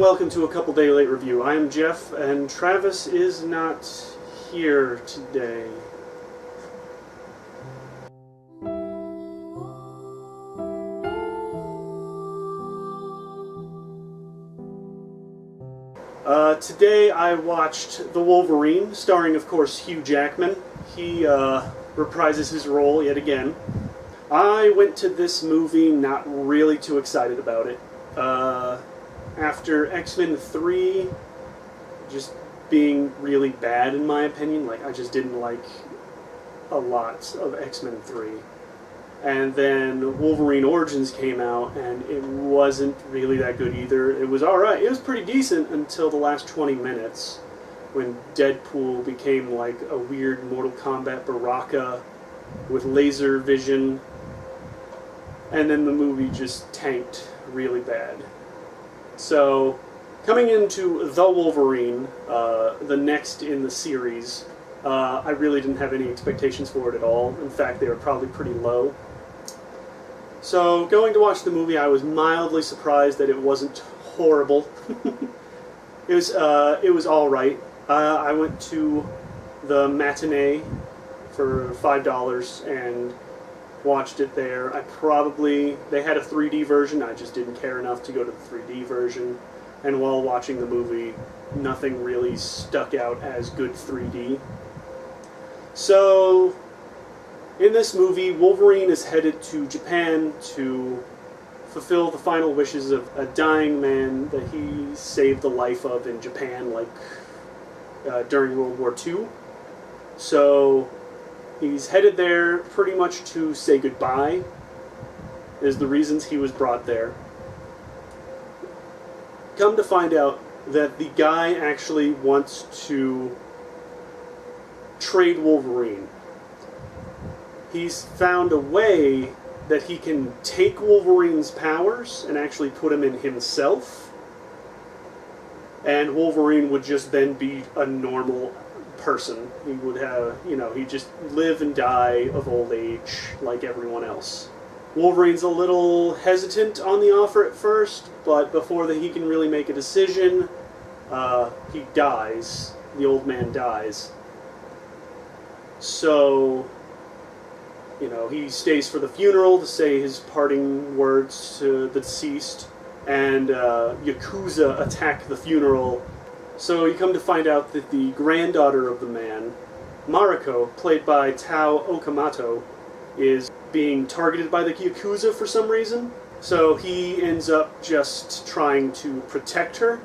welcome to a couple day late review. I am Jeff, and Travis is not here today. Today I watched The Wolverine, starring, of course, Hugh Jackman. He reprises his role yet again. I went to this movie not really too excited about it. After X-Men 3 just being really bad in my opinion, like I just didn't like a lot of X-Men 3. And then Wolverine Origins came out, and it wasn't really that good either. It was alright. It was pretty decent until the last 20 minutes, when Deadpool became like a weird Mortal Kombat Baraka with laser vision, and then the movie just tanked really bad. So, coming into The Wolverine, the next in the series, I really didn't have any expectations for it at all. In fact, they were probably pretty low. So, going to watch the movie, I was mildly surprised that it wasn't horrible. It was alright. I went to the matinee for $5 and watched it there. They had a 3D version, I just didn't care enough to go to the 3D version. And while watching the movie, nothing really stuck out as good 3D. So, in this movie, Wolverine is headed to Japan to fulfill the final wishes of a dying man that he saved the life of in Japan, like during World War II. So he's headed there pretty much to say goodbye, is the reasons he was brought there. Come to find out that the guy actually wants to trade Wolverine. He's found a way that he can take Wolverine's powers and actually put him in himself, and Wolverine would just then be a normal person. He would have, he'd just live and die of old age like everyone else. Wolverine's a little hesitant on the offer at first, but before he can really make a decision, he dies. The old man dies. So, he stays for the funeral to say his parting words to the deceased, and Yakuza attack the funeral. So you come to find out that the granddaughter of the man, Mariko, played by Tao Okamoto, is being targeted by the Yakuza for some reason. So he ends up just trying to protect her.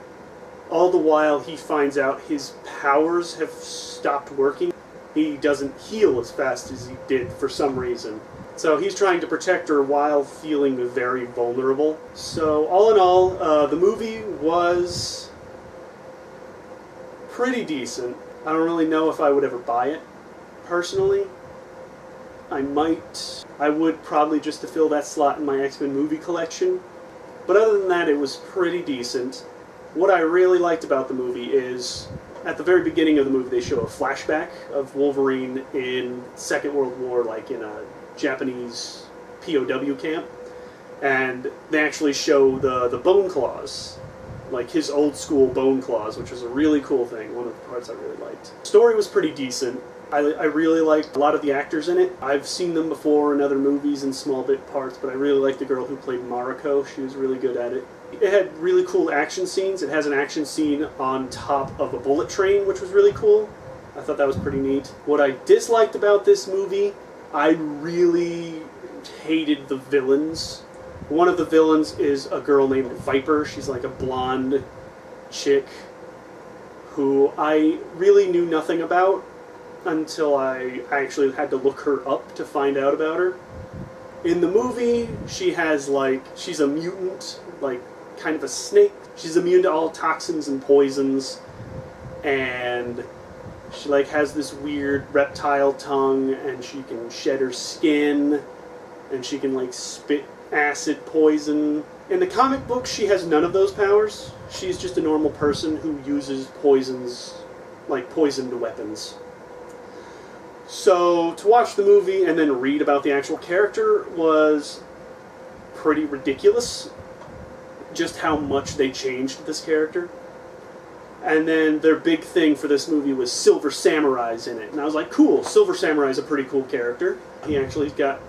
All the while he finds out his powers have stopped working. He doesn't heal as fast as he did for some reason. So he's trying to protect her while feeling very vulnerable. So all in all, the movie was pretty decent. I don't really know if I would ever buy it, personally. I might. I would probably just to fill that slot in my X-Men movie collection. But other than that, it was pretty decent. What I really liked about the movie is, at the very beginning of the movie, they show a flashback of Wolverine in Second World War, like in a Japanese POW camp. And they actually show the bone claws, like his old school bone claws, which was a really cool thing, one of the parts I really liked. The story was pretty decent. I really liked a lot of the actors in it. I've seen them before in other movies in small bit parts, but I really liked the girl who played Mariko. She was really good at it. It had really cool action scenes. It has an action scene on top of a bullet train, which was really cool. I thought that was pretty neat. What I disliked about this movie, I really hated the villains. One of the villains is a girl named Viper. She's like a blonde chick who I really knew nothing about until I actually had to look her up to find out about her. In the movie, she's a mutant, like kind of a snake. She's immune to all toxins and poisons, and she has this weird reptile tongue, and she can shed her skin, and she can spit acid poison. In the comic book, she has none of those powers. She's just a normal person who uses poisons, like poisoned weapons. So, to watch the movie and then read about the actual character was pretty ridiculous. just how much they changed this character. And then their big thing for this movie was Silver Samurai's in it. And I was like, cool, Silver Samurai's a pretty cool character. He actually's got,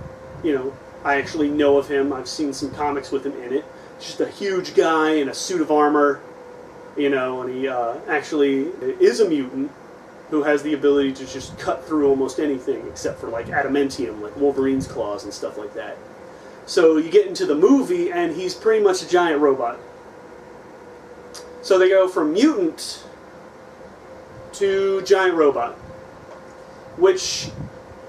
you know, I actually know of him. I've seen some comics with him in it. He's just a huge guy in a suit of armor, you know, and he actually is a mutant who has the ability to just cut through almost anything except for like adamantium, like Wolverine's claws and stuff like that. So you get into the movie and he's pretty much a giant robot. So they go from mutant to giant robot, which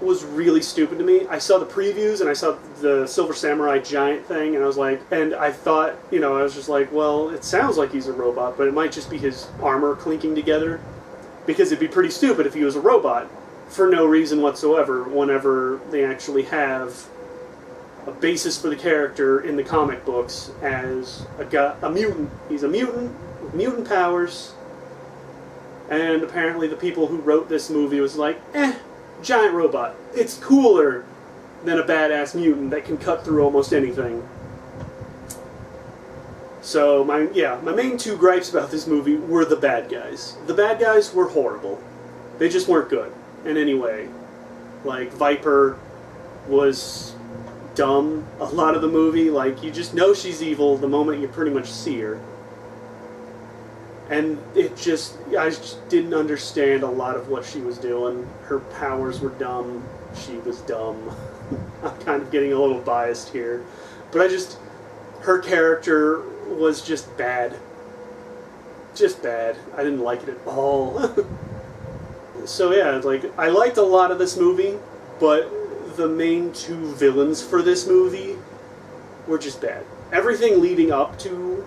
was really stupid to me. I saw the previews and I saw the Silver Samurai giant thing, and I was like, and I thought, you know, I was just like, well, it sounds like he's a robot, but it might just be his armor clinking together, because it'd be pretty stupid if he was a robot for no reason whatsoever whenever they actually have a basis for the character in the comic books as a mutant. He's a mutant with mutant powers, and apparently the people who wrote this movie was like, giant robot. It's cooler than a badass mutant that can cut through almost anything. So my main two gripes about this movie were the bad guys. The bad guys were horrible. They just weren't good in any way. Like, Viper was dumb a lot of the movie. Like, you just know she's evil the moment you pretty much see her. And I just didn't understand a lot of what she was doing. Her powers were dumb. She was dumb. I'm kind of getting a little biased here. But her character was just bad. Just bad. I didn't like it at all. So yeah, like, I liked a lot of this movie, but the main two villains for this movie were just bad. Everything leading up to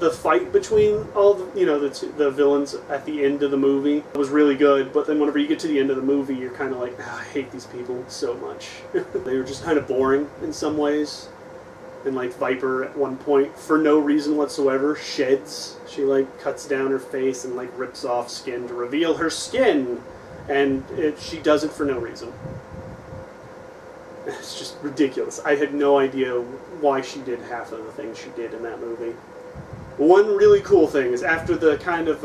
the fight between all the, you know, the villains at the end of the movie was really good, but then whenever you get to the end of the movie, you're kind of like, I hate these people so much. They were just kind of boring in some ways. And like Viper at one point, for no reason whatsoever, sheds. She like cuts down her face and like rips off skin to reveal her skin, and she does it for no reason. It's just ridiculous. I had no idea why she did half of the things she did in that movie. One really cool thing is after the kind of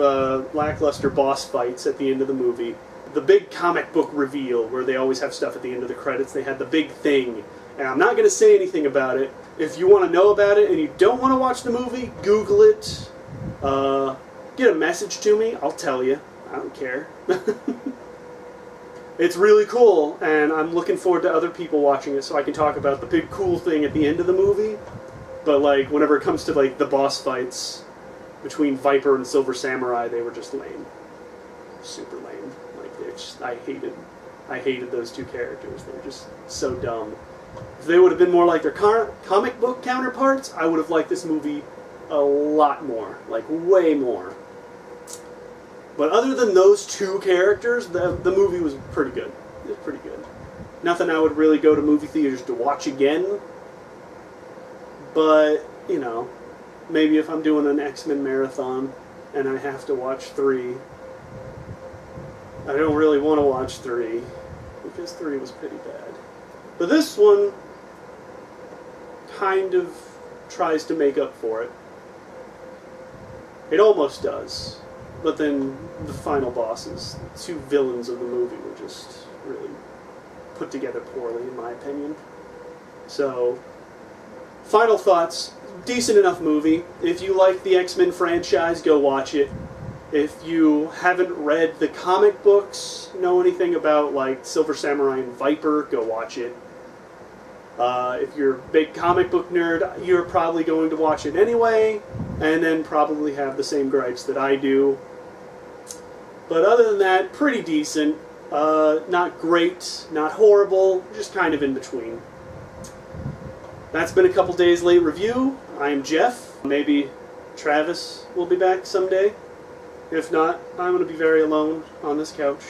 lackluster boss fights at the end of the movie, the big comic book reveal where they always have stuff at the end of the credits, they had the big thing. And I'm not going to say anything about it. If you want to know about it and you don't want to watch the movie, Google it. Get a message to me. I'll tell you. I don't care. It's really cool, and I'm looking forward to other people watching it so I can talk about the big cool thing at the end of the movie. But like, whenever it comes to like the boss fights between Viper and Silver Samurai, they were just lame. Super lame. Like, I hated those two characters. They were just so dumb. If they would have been more like their comic book counterparts, I would have liked this movie a lot more. Like, way more. But other than those two characters, the movie was pretty good. It was pretty good. Nothing I would really go to movie theaters to watch again. But, you know, maybe if I'm doing an X-Men marathon and I have to watch 3, I don't really want to watch 3, because 3 was pretty bad. But this one kind of tries to make up for it. It almost does. But then the final bosses, the two villains of the movie, were just really put together poorly, in my opinion. So, final thoughts. Decent enough movie. If you like the X-Men franchise, go watch it. If you haven't read the comic books, know anything about like Silver Samurai and Viper, go watch it. If you're a big comic book nerd, you're probably going to watch it anyway, and then probably have the same gripes that I do. But other than that, pretty decent. Not great, not horrible, just kind of in between. That's been a couple days late review. I'm Jeff. Maybe Travis will be back someday. If not, I'm going to be very alone on this couch.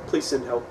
Please send help.